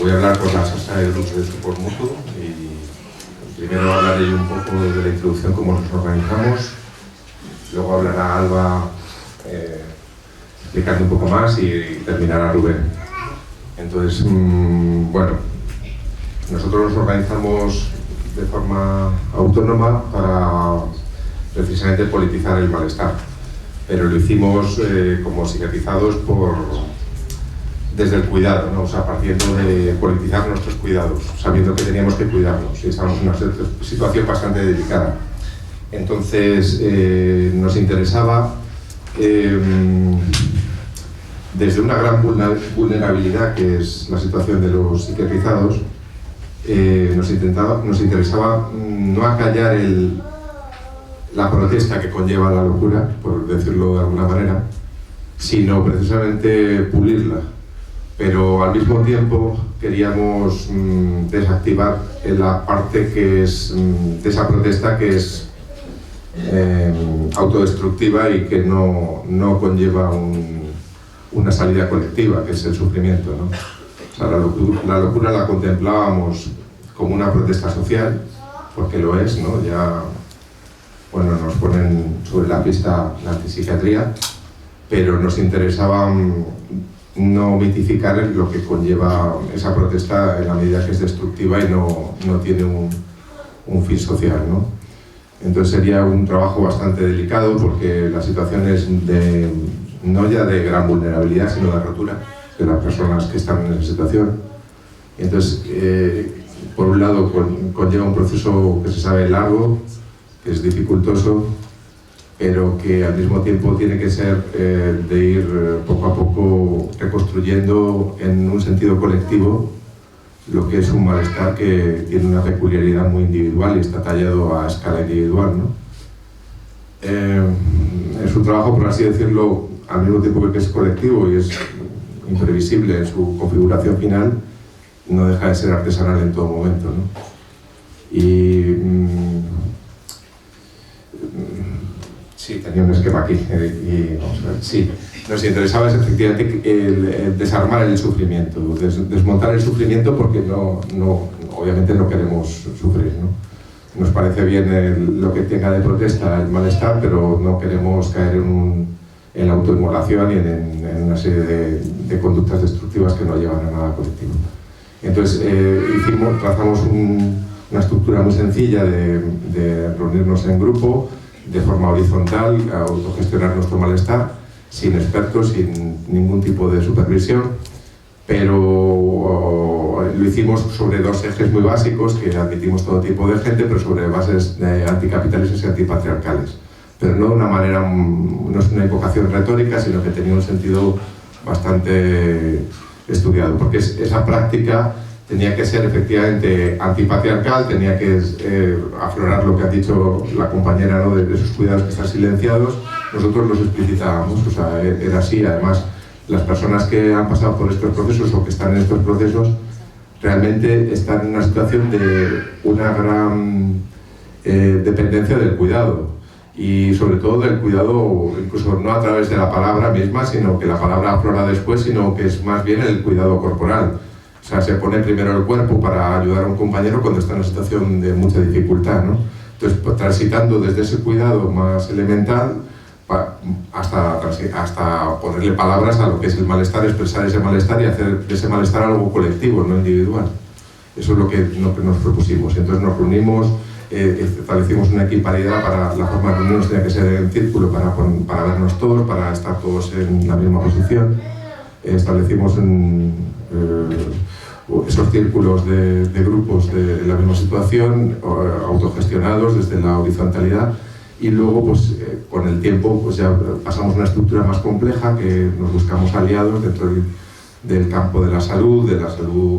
voy a hablar por la Sasa del Grupo de Soporte Mutuo y primero hablaré un poco de la introducción, cómo nos organizamos, luego hablará Alba explicando un poco más y terminará Rubén. Entonces, bueno, nosotros nos organizamos de forma autónoma para precisamente politizar el malestar, pero lo hicimos como psiquiatrizados desde el cuidado, ¿no? O sea, partiendo de politizar nuestros cuidados, sabiendo que teníamos que cuidarnos y estábamos en una situación bastante delicada. Entonces, nos interesaba, desde una gran vulnerabilidad, que es la situación de los psiquiatrizados, nos interesaba no acallar la protesta que conlleva la locura, por decirlo de alguna manera, sino precisamente pulirla. Pero al mismo tiempo queríamos desactivar la parte que es de esa protesta que es autodestructiva y que no conlleva una salida colectiva, que es el sufrimiento, ¿no? O sea, la locura la contemplábamos como una protesta social, porque lo es, ¿no? Ya, bueno, nos ponen sobre la pista la antipsiquiatría, pero nos interesaba no mitificar lo que conlleva esa protesta en la medida que es destructiva y no tiene un fin social, ¿no? Entonces sería un trabajo bastante delicado porque la situación es no ya de gran vulnerabilidad, sino de rotura de las personas que están en esa situación. Entonces, por un lado, conlleva un proceso que se sabe largo, que es dificultoso, pero que al mismo tiempo tiene que ser de ir poco a poco reconstruyendo en un sentido colectivo lo que es un malestar que tiene una peculiaridad muy individual y está tallado a escala individual, ¿no? Es un trabajo, por así decirlo, al mismo tiempo que es colectivo y es imprevisible en su configuración final, no deja de ser artesanal en todo momento, ¿no? Y sí, tenía un esquema aquí y vamos a ver, sí. Nos interesaba efectivamente el desarmar el sufrimiento, desmontar el sufrimiento porque obviamente no queremos sufrir, ¿no? Nos parece bien lo que tenga de protesta el malestar, pero no queremos caer en la autoinmolación y en una serie de conductas destructivas que no llevan a nada colectivo. Entonces trazamos una estructura muy sencilla de reunirnos en grupo, de forma horizontal, a autogestionar nuestro malestar, sin expertos, sin ningún tipo de supervisión, pero lo hicimos sobre dos ejes muy básicos, que admitimos todo tipo de gente, pero sobre bases anticapitalistas y antipatriarcales. Pero no de una manera, no es una invocación retórica, sino que tenía un sentido bastante estudiado, porque esa práctica tenía que ser efectivamente antipatriarcal, tenía que aflorar lo que ha dicho la compañera, ¿no? de esos cuidados que están silenciados. Nosotros los explicitábamos, o sea, era así. Además, las personas que han pasado por estos procesos o que están en estos procesos realmente están en una situación de una gran dependencia del cuidado, y sobre todo del cuidado, incluso no a través de la palabra misma, sino que la palabra aflora después, sino que es más bien el cuidado corporal. O sea, se pone primero el cuerpo para ayudar a un compañero cuando está en una situación de mucha dificultad, ¿no? Entonces, pues, transitando desde ese cuidado más elemental hasta ponerle palabras a lo que es el malestar, expresar ese malestar y hacer de ese malestar algo colectivo, no individual. Eso es lo que nos propusimos. Entonces nos reunimos, establecimos una equiparidad para la forma de reunirnos, tenía que ser en círculo para vernos todos, para estar todos en la misma posición. Establecimos esos círculos de grupos de la misma situación, autogestionados desde la horizontalidad, y luego pues con el tiempo pues ya pasamos a una estructura más compleja, que nos buscamos aliados dentro del campo de la salud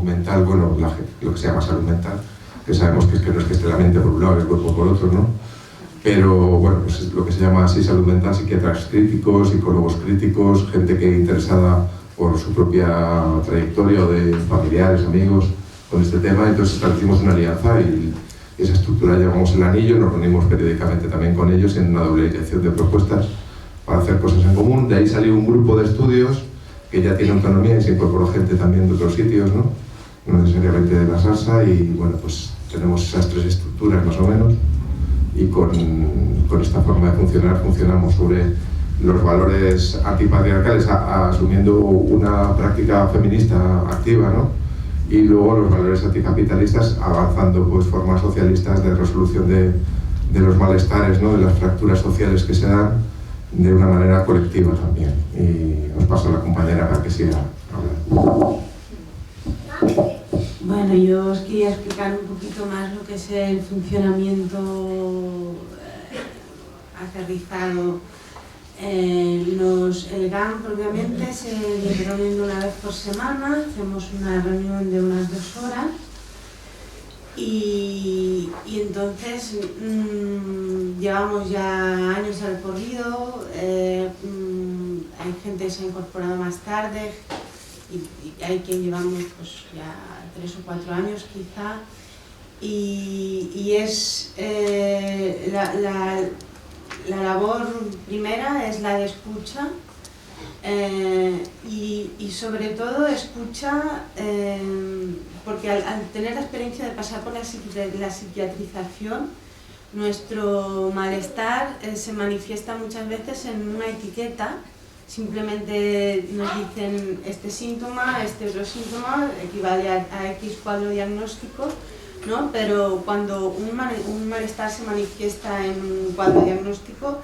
mental, bueno, lo que se llama salud mental, que sabemos que no es que esté la mente por un lado y el cuerpo por otro, ¿no? Pero bueno, pues es lo que se llama así salud mental, psiquiatras críticos, psicólogos críticos, gente que interesada por su propia trayectoria o de familiares, amigos con este tema. Entonces establecimos una alianza y esa estructura llevamos el anillo, nos reunimos periódicamente también con ellos en una doble dirección de propuestas para hacer cosas en común. De ahí salió un grupo de estudios que ya tiene autonomía y se incorporó gente también de otros sitios, ¿no? no necesariamente de la salsa, y bueno, pues tenemos esas tres estructuras más o menos, y con esta forma de funcionar funcionamos sobre los valores antipatriarcales, asumiendo una práctica feminista activa, ¿no? Y luego los valores anticapitalistas, avanzando pues formas socialistas de resolución de los malestares, ¿no? De las fracturas sociales que se dan de una manera colectiva también. Y os paso a la compañera para que siga hablando. Bueno, yo os quería explicar un poquito más lo que es el funcionamiento aterrizado. El GAM propiamente se reúne una vez por semana, hacemos una reunión de unas 2 horas y entonces llevamos ya años al corrido, hay gente que se ha incorporado más tarde y hay quien llevamos pues ya 3 o 4 años quizá, y es la labor primera es la de escucha, y sobre todo escucha porque al tener la experiencia de pasar por la psiquiatrización, nuestro malestar se manifiesta muchas veces en una etiqueta. Simplemente nos dicen este síntoma, este otro síntoma, equivale a X cuadro diagnóstico, ¿no? Pero cuando un malestar se manifiesta en un cuadro diagnóstico,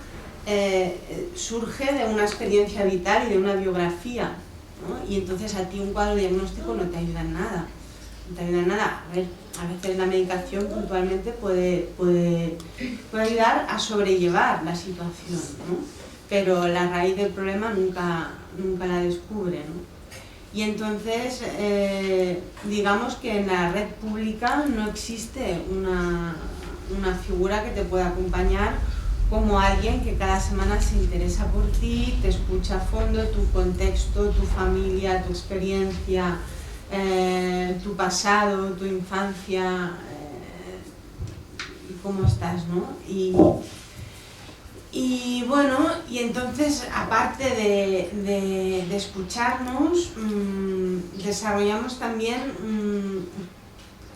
surge de una experiencia vital y de una biografía, ¿no? Y entonces a ti un cuadro diagnóstico no te ayuda en nada. No te ayuda en nada. A veces la medicación puntualmente puede ayudar a sobrellevar la situación, ¿no? Pero la raíz del problema nunca la descubre, ¿no? Y entonces, digamos que en la red pública no existe una figura que te pueda acompañar como alguien que cada semana se interesa por ti, te escucha a fondo, tu contexto, tu familia, tu experiencia, tu pasado, tu infancia, cómo estás, ¿no? Y bueno, y entonces, aparte de escucharnos, desarrollamos también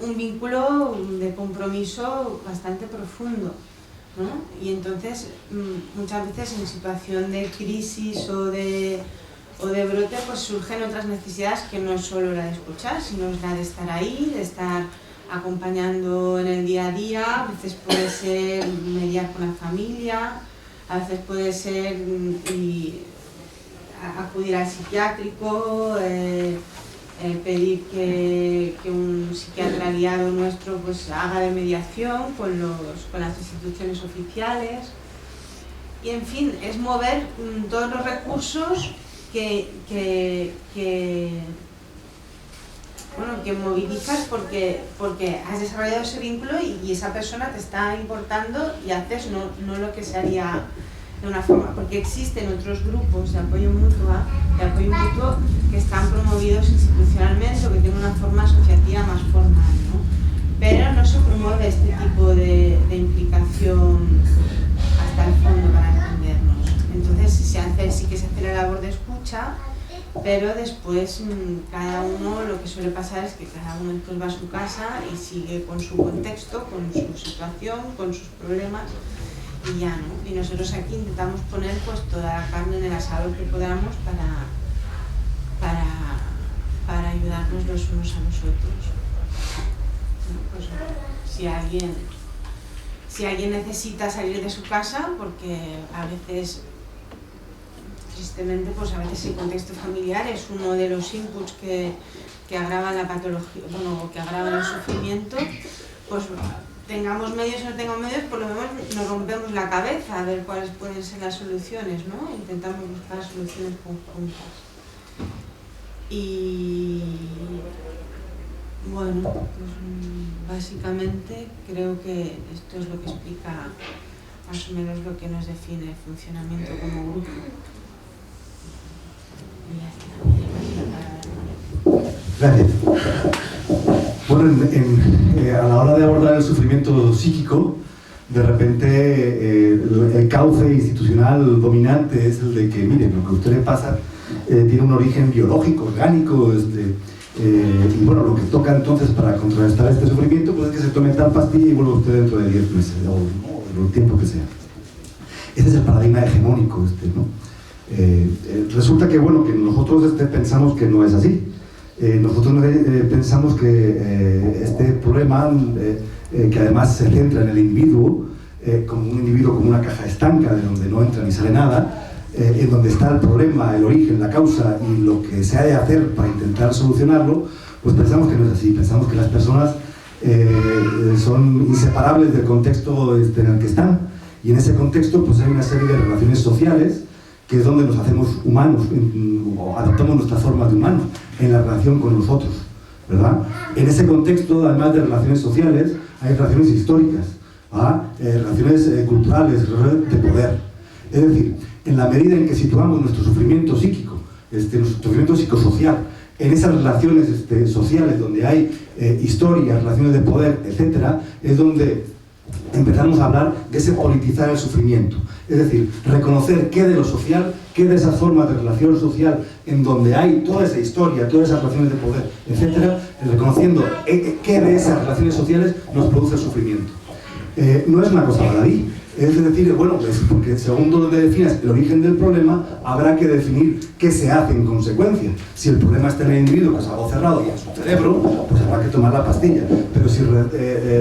un vínculo de compromiso bastante profundo, ¿no? Y entonces, muchas veces en situación de crisis o de brote, pues surgen otras necesidades que no es solo la de escuchar, sino es la de estar ahí, de estar acompañando en el día a día. A veces puede ser mediar con la familia, a veces puede ser acudir al psiquiátrico, pedir que un psiquiatra aliado nuestro pues haga de mediación con las instituciones oficiales. Y en fin, es mover todos los recursos que movilizas porque has desarrollado ese vínculo y esa persona te está importando y haces no lo que se haría de una forma, porque existen otros grupos de apoyo mutuo que están promovidos institucionalmente o que tienen una forma asociativa más formal, ¿no? Pero no se promueve este tipo de implicación hasta el fondo para entendernos. Entonces sí que se hace la labor de escucha, pero después cada uno, lo que suele pasar es que cada uno después va a su casa y sigue con su contexto, con su situación, con sus problemas y ya, ¿no? Y nosotros aquí intentamos poner pues toda la carne en el asador que podamos para ayudarnos los unos a los otros. Bueno, pues, si alguien necesita salir de su casa, porque a veces tristemente, pues a veces el contexto familiar es uno de los inputs que agravan la patología, bueno, que agravan el sufrimiento, pues tengamos medios o no tengamos medios, por lo menos nos rompemos la cabeza a ver cuáles pueden ser las soluciones, ¿no? Intentamos buscar soluciones conjuntas. Y bueno, pues básicamente creo que esto es lo que explica más o menos lo que nos define el funcionamiento como grupo. Gracias. Bueno, a la hora de abordar el sufrimiento psíquico, de repente el cauce institucional dominante es el de que, miren, lo que a usted le pasa tiene un origen biológico, orgánico, Y bueno, lo que toca entonces para contrarrestar este sufrimiento pues es que se tome tal pastilla y vuelva usted dentro de 10 meses o el tiempo que sea. Ese es el paradigma hegemónico, ¿no? Resulta que, bueno, que nosotros pensamos que no es así. Nosotros pensamos que este problema, que además se centra en el individuo, como un individuo como una caja estanca de donde no entra ni sale nada, en donde está el problema, el origen, la causa y lo que se ha de hacer para intentar solucionarlo, pues pensamos que no es así. Pensamos que las personas son inseparables del contexto en el que están, y en ese contexto pues hay una serie de relaciones sociales que es donde nos hacemos humanos, o adoptamos nuestra forma de humano en la relación con nosotros, ¿verdad? En ese contexto, además de relaciones sociales, hay relaciones históricas, relaciones culturales, relaciones de poder. Es decir, en la medida en que situamos nuestro sufrimiento psíquico, nuestro sufrimiento psicosocial, en esas relaciones sociales donde hay historias, relaciones de poder, etc., es donde empezamos a hablar de ese politizar el sufrimiento. Es decir, reconocer qué de lo social, qué de esas formas de relación social en donde hay toda esa historia, todas esas relaciones de poder, etc., reconociendo qué de esas relaciones sociales nos produce el sufrimiento. No es una cosa baladí. Es decir, bueno, pues porque según donde definas el origen del problema, habrá que definir qué se hace en consecuencia. Si el problema está en el individuo, que es algo cerrado y en su cerebro, pues habrá que tomar la pastilla. Pero si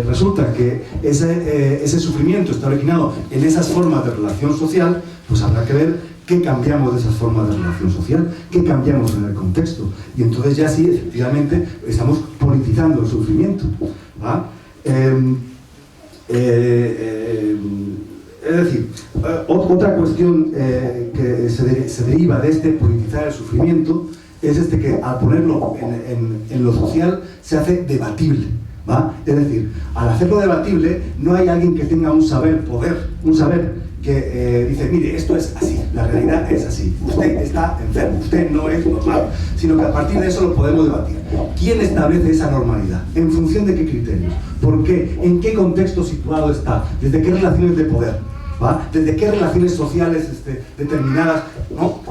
resulta que ese sufrimiento está originado en esas formas de relación social, pues habrá que ver qué cambiamos de esas formas de relación social, qué cambiamos en el contexto. Y entonces ya sí, efectivamente, estamos politizando el sufrimiento, ¿va? Es decir, otra cuestión que se deriva de este politizar el sufrimiento es que al ponerlo en lo social se hace debatible, ¿va? Es decir, al hacerlo debatible no hay alguien que tenga un saber que dice, mire, esto es así, la realidad es así, usted está enfermo, usted no es normal, sino que a partir de eso lo podemos debatir. ¿Quién establece esa normalidad? ¿En función de qué criterios? ¿Por qué? ¿En qué contexto situado está? ¿Desde qué relaciones de poder? ¿Va? ¿Desde qué relaciones sociales determinadas, ¿no?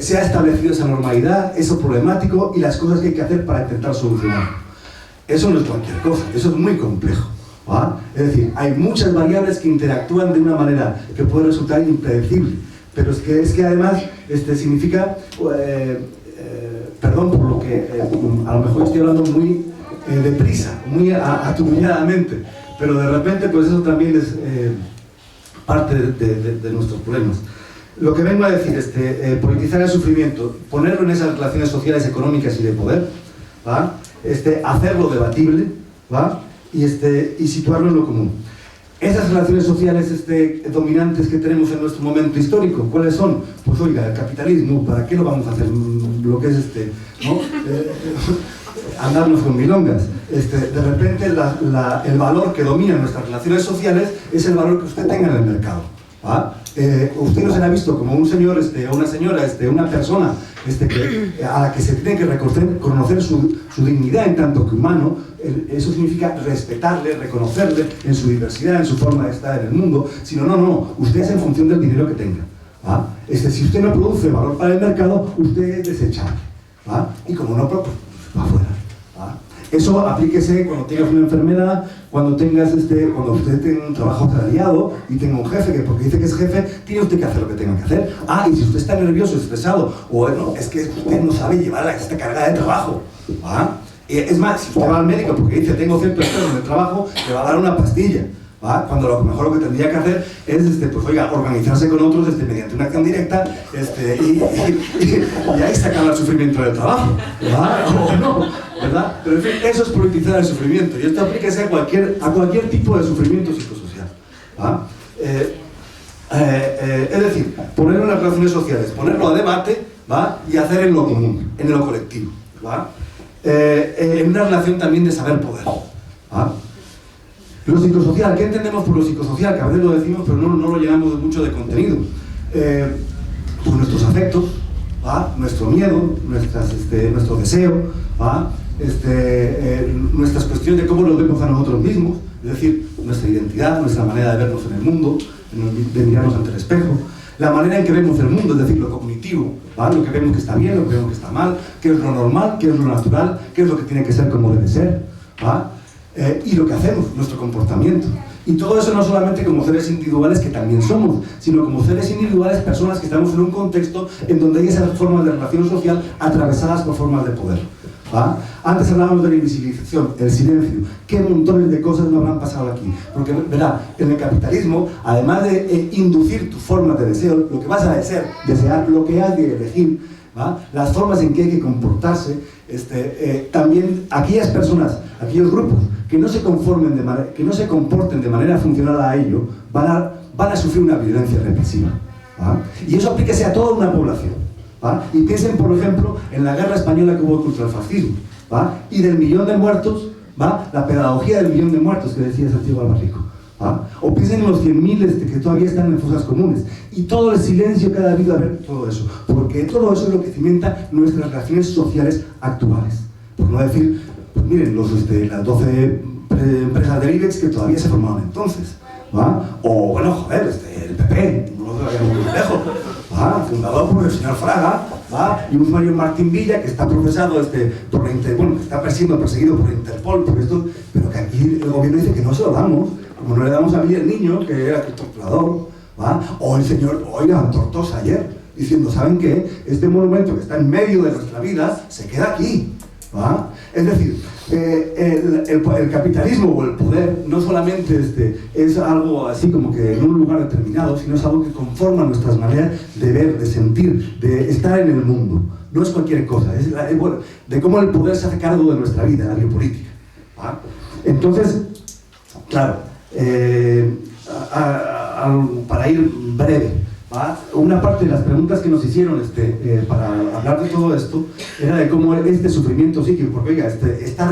Se ha establecido esa normalidad, eso problemático y las cosas que hay que hacer para intentar solucionarlo? Eso no es cualquier cosa, eso es muy complejo, ¿va? Es decir, hay muchas variables que interactúan de una manera que puede resultar impredecible, pero es que además significa, perdón por lo que a lo mejor estoy hablando muy deprisa, muy atropelladamente, pero de repente pues eso también es parte de nuestros problemas. Lo que vengo a decir es politizar el sufrimiento, ponerlo en esas relaciones sociales, económicas y de poder, ¿va? Hacerlo debatible, ¿va? Y situarlo en lo común. Esas relaciones sociales dominantes que tenemos en nuestro momento histórico, ¿cuáles son? Pues oiga, el capitalismo, ¿para qué lo vamos a hacer? Lo que es ¿no? Andarnos con milongas. De repente el valor que domina nuestras relaciones sociales es el valor que usted tenga en el mercado, ¿va? Usted no se la ha visto como un señor o una señora, una persona a la que se tiene que reconocer su dignidad en tanto que humano. Eso significa respetarle, reconocerle en su diversidad, en su forma de estar en el mundo, sino no, usted es en función del dinero que tenga, ¿va? Si usted no produce valor para el mercado, usted es desechable, ¿va? Y como no, pues va afuera, ¿va? Eso aplíquese cuando tengas una enfermedad, cuando tengas cuando usted tenga un trabajo asalariado y tenga un jefe que porque dice que es jefe, tiene usted que hacer lo que tenga que hacer. Y si usted está nervioso, estresado, o bueno, es que usted no sabe llevar esta carga de trabajo, ¿va? Es más, si usted va al médico porque dice tengo cierto estrés en el trabajo, le va a dar una pastilla, ¿va? Cuando lo mejor lo que tendría que hacer es, pues oiga, organizarse con otros mediante una acción directa y ahí sacar el sufrimiento del trabajo, ¿va? O no, ¿verdad? Pero en fin, eso es politizar el sufrimiento y esto aplíquese a cualquier tipo de sufrimiento psicosocial, ¿va? Es decir, ponerlo en las relaciones sociales, ponerlo a debate, ¿va? Y hacer en lo común, en lo colectivo, ¿va? En una relación también de saber poder, ¿va? Lo psicosocial, ¿qué entendemos por lo psicosocial? Que a veces lo decimos pero no lo llenamos mucho de contenido. Pues nuestros afectos, ¿va? Nuestro miedo, nuestro deseo, ¿va? Nuestras cuestiones de cómo nos vemos a nosotros mismos, es decir, nuestra identidad, nuestra manera de vernos en el mundo, de mirarnos ante el espejo, la manera en que vemos el mundo, es decir, lo cognitivo, ¿vale? Lo que vemos que está bien, lo que vemos que está mal, qué es lo normal, qué es lo natural, qué es lo que tiene que ser como debe ser, ¿vale? Y lo que hacemos, nuestro comportamiento. Y todo eso no solamente como seres individuales, que también somos, sino como seres individuales, personas que estamos en un contexto en donde hay esas formas de relación social atravesadas por formas de poder. ¿Va? Antes hablábamos de la invisibilización, el silencio. ¿Qué montones de cosas no habrán pasado aquí? Porque, verá, en el capitalismo, además de inducir tus formas de deseo, lo que vas a desear, lo que has de elegir, ¿va? Las formas en que hay que comportarse, también aquellas personas, aquellos grupos que no se comporten de manera funcional a ello, van a sufrir una violencia represiva, ¿va? Y eso aplíquese a toda una población. ¿Va? Y piensen, por ejemplo, en la guerra española que hubo contra el fascismo, ¿va? Y del millón de muertos, ¿va? La pedagogía del millón de muertos que decía Santiago Albarrico, ¿va? O piensen en los 100.000 que todavía están en fosas comunes, y todo el silencio que ha habido a ver todo eso, porque todo eso es lo que cimenta nuestras relaciones sociales actuales. Por no decir, pues miren, las 12 empresas del IBEX que todavía se formaron entonces, ¿va? O bueno, joder, el PP, no lo vayamos muy lejos, ¿va? Fundado por el señor Fraga, ¿va? Y un señor Martín Villa que está procesado que está perseguido por Interpol por esto, pero que aquí el gobierno dice que no se lo damos, como no le damos a Villa el niño, que era el torturador, ¿va? O el señor Tortosa ayer, diciendo, ¿saben qué? Este monumento que está en medio de nuestra vida se queda aquí, ¿va? Es decir, el capitalismo o el poder no solamente es algo así como que en un lugar determinado, sino es algo que conforma nuestras maneras de ver, de sentir, de estar en el mundo. No es cualquier cosa, es de cómo el poder se hace cargo de nuestra vida, la biopolítica, ¿va? Entonces, claro, para ir breve, ¿va? Una parte de las preguntas que nos hicieron para hablar de todo esto era de cómo este sufrimiento psíquico, porque oiga,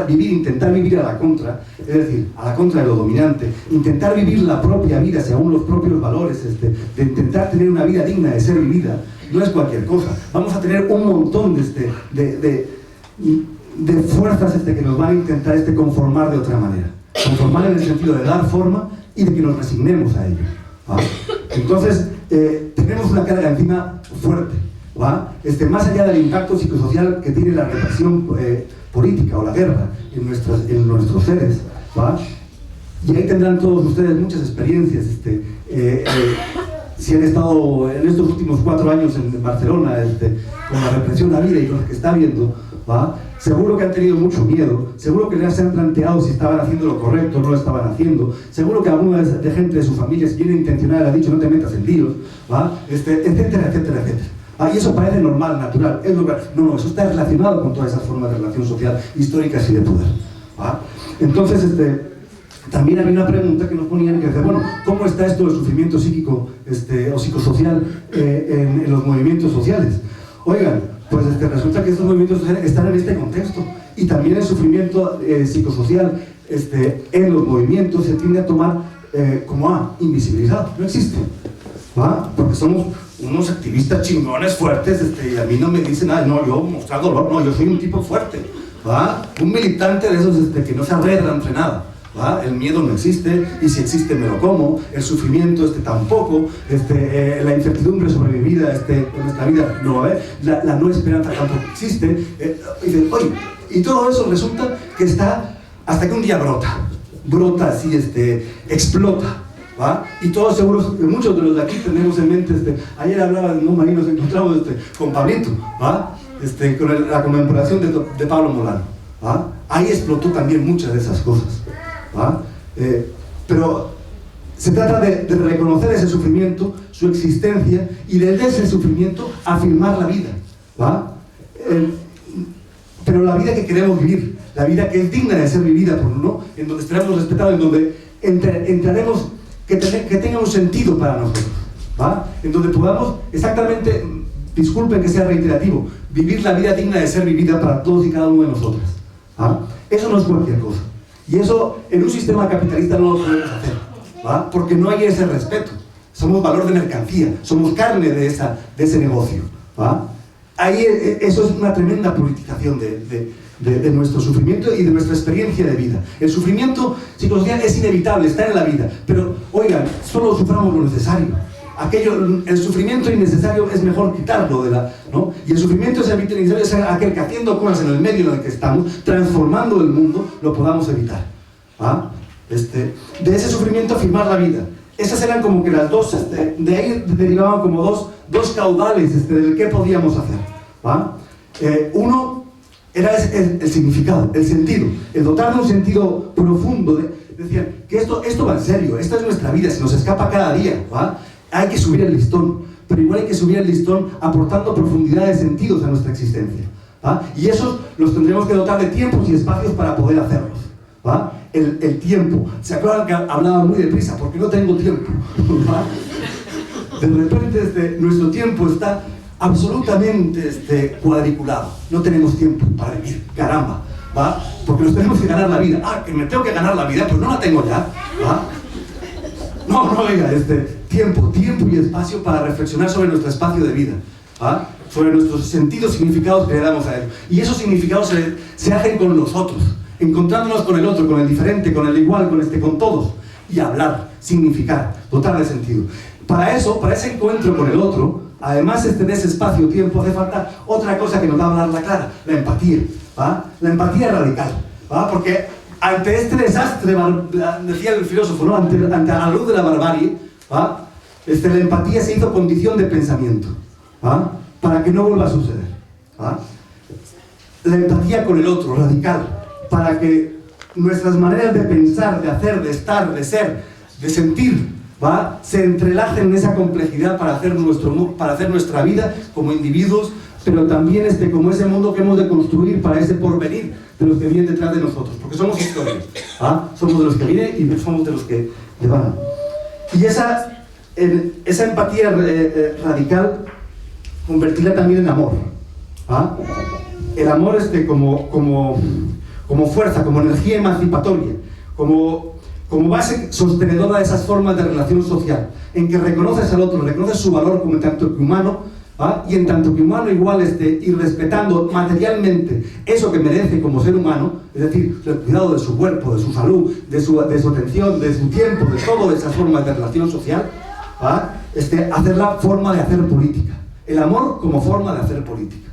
intentar vivir a la contra, es decir, a la contra de lo dominante, intentar vivir la propia vida según los propios valores, de intentar tener una vida digna de ser vivida, no es cualquier cosa. Vamos a tener un montón de fuerzas que nos van a intentar conformar de otra manera, conformar en el sentido de dar forma y de que nos resignemos a ello, ¿va? Entonces, tenemos una carga encima fuerte, ¿va? Más allá del impacto psicosocial que tiene la represión política o la guerra en nuestros seres, ¿va? Y ahí tendrán todos ustedes muchas experiencias, si han estado en estos últimos 4 años en Barcelona, con la represión a la vida y con lo que está viendo, ¿va? Seguro que han tenido mucho miedo, seguro que se han planteado si estaban haciendo lo correcto o no lo estaban haciendo, seguro que alguna de gente de su familia, si bien intencionada, le ha dicho no te metas en líos, ¿va? Etcétera, etcétera, etcétera. Y eso parece normal, natural, es normal. No, eso está relacionado con todas esas formas de relación social históricas y de poder, ¿va? Entonces, también había una pregunta que nos ponían que decía, bueno, ¿cómo está esto del sufrimiento psíquico o psicosocial en los movimientos sociales? Oigan, pues resulta que estos movimientos sociales están en este contexto, y también el sufrimiento psicosocial en los movimientos se tiende a tomar como invisibilizado, no existe, ¿va? Porque somos unos activistas chingones fuertes, y a mí no me dicen nada, no, yo mostrar dolor, no, yo soy un tipo fuerte, ¿va? Un militante de esos que no se arregla entre nada, ¿va? El miedo no existe, y si existe me lo como, el sufrimiento tampoco, la incertidumbre sobre mi vida, en nuestra vida no va a haber, la no esperanza tampoco existe, y todo eso resulta que está hasta que un día brota así, explota, ¿va? Y todos seguros, muchos de los de aquí tenemos en mente, ayer hablaba de un marino, nos encontramos con Pablito, ¿va? Con la conmemoración de Pablo Molano, ¿va? Ahí explotó también muchas de esas cosas, ¿va? Pero se trata de reconocer ese sufrimiento, su existencia, y desde ese sufrimiento afirmar la vida, ¿va? Pero la vida que queremos vivir, la vida que es digna de ser vivida por uno, en donde estaremos respetados, en donde entraremos, que tenga un sentido para nosotros, ¿va? En donde podamos exactamente, disculpen que sea reiterativo, vivir la vida digna de ser vivida para todos y cada uno de nosotros, ¿va? Eso no es cualquier cosa. Y eso en un sistema capitalista no lo podemos hacer, ¿va? Porque no hay ese respeto. Somos valor de mercancía, somos carne de ese negocio, ¿va? Ahí eso es una tremenda politización de nuestro sufrimiento y de nuestra experiencia de vida. El sufrimiento psicosocial es inevitable, está en la vida, pero oigan, solo suframos lo necesario. el sufrimiento innecesario es mejor quitarlo ¿no? Y el sufrimiento innecesario es aquel que haciendo cosas en el medio en el que estamos, transformando el mundo, lo podamos evitar. De ese sufrimiento afirmar la vida. Esas eran como que las dos, de ahí derivaban como dos caudales del que podíamos hacer. Uno era el significado, el sentido, el dotar de un sentido profundo. Decían que esto va en serio, esta es nuestra vida, se nos escapa cada día. Hay que subir el listón, pero igual hay que subir el listón aportando profundidad de sentidos a nuestra existencia. Y esos los tendremos que dotar de tiempos y espacios para poder hacerlos. El tiempo. ¿Se acuerdan que hablaba muy deprisa? Porque no tengo tiempo. De repente nuestro tiempo está absolutamente cuadriculado. No tenemos tiempo para vivir. Caramba. Porque nos tenemos que ganar la vida. Que me tengo que ganar la vida, pues no la tengo ya. No, oiga, tiempo y espacio para reflexionar sobre nuestro espacio de vida. Sobre nuestros sentidos, significados que le damos a él. Y esos significados se hacen con los otros, encontrándonos con el otro, con el diferente, con el igual, con todos. Y hablar, significar, dotar de sentido. Para ese encuentro con el otro, además de ese espacio-tiempo, hace falta otra cosa que nos va a hablar la Clara, la empatía. La empatía radical. Porque ante este desastre, decía el filósofo, ¿no? ante la luz de la barbarie, la empatía se hizo condición de pensamiento, para que no vuelva a suceder. La empatía con el otro, radical, para que nuestras maneras de pensar, de hacer, de estar, de ser, de sentir, se entrelacen en esa complejidad para hacer nuestra vida como individuos, pero también como ese mundo que hemos de construir para ese porvenir de los que vienen detrás de nosotros, porque somos historias, somos de los que vienen y somos de los que van. Y esa empatía radical, convertirla también en amor. El amor como fuerza, como energía emancipatoria, como base sostenedora de esas formas de relación social, en que reconoces al otro, reconoces su valor como en tanto que humano, y en tanto que humano igual y respetando materialmente eso que merece como ser humano, es decir, el cuidado de su cuerpo, de su salud, de su atención, de su tiempo, de todas esas formas de relación social, hacerla forma de hacer política. El amor como forma de hacer política.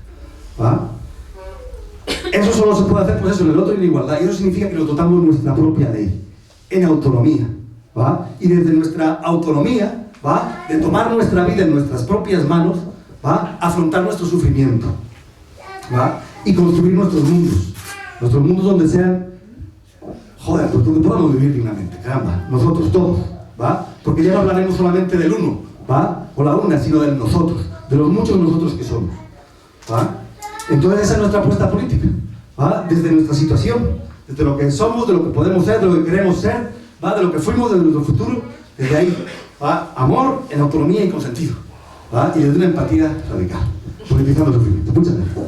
Eso solo se puede hacer, en el otro y en la igualdad. Y eso significa que nos dotamos de nuestra propia ley, en autonomía. Y desde nuestra autonomía, de tomar nuestra vida en nuestras propias manos, afrontar nuestro sufrimiento, y construir nuestros mundos donde sean, pues donde podamos vivir dignamente, caramba, nosotros todos, porque ya no hablaremos solamente del uno, o la una, sino del nosotros, de los muchos nosotros que somos, Entonces esa es nuestra apuesta política, desde nuestra situación, desde lo que somos, de lo que podemos ser, de lo que queremos ser, de lo que fuimos, de nuestro futuro, desde ahí, amor en autonomía y con sentido. Y desde una empatía radical, politizando el sufrimiento. Muchas gracias.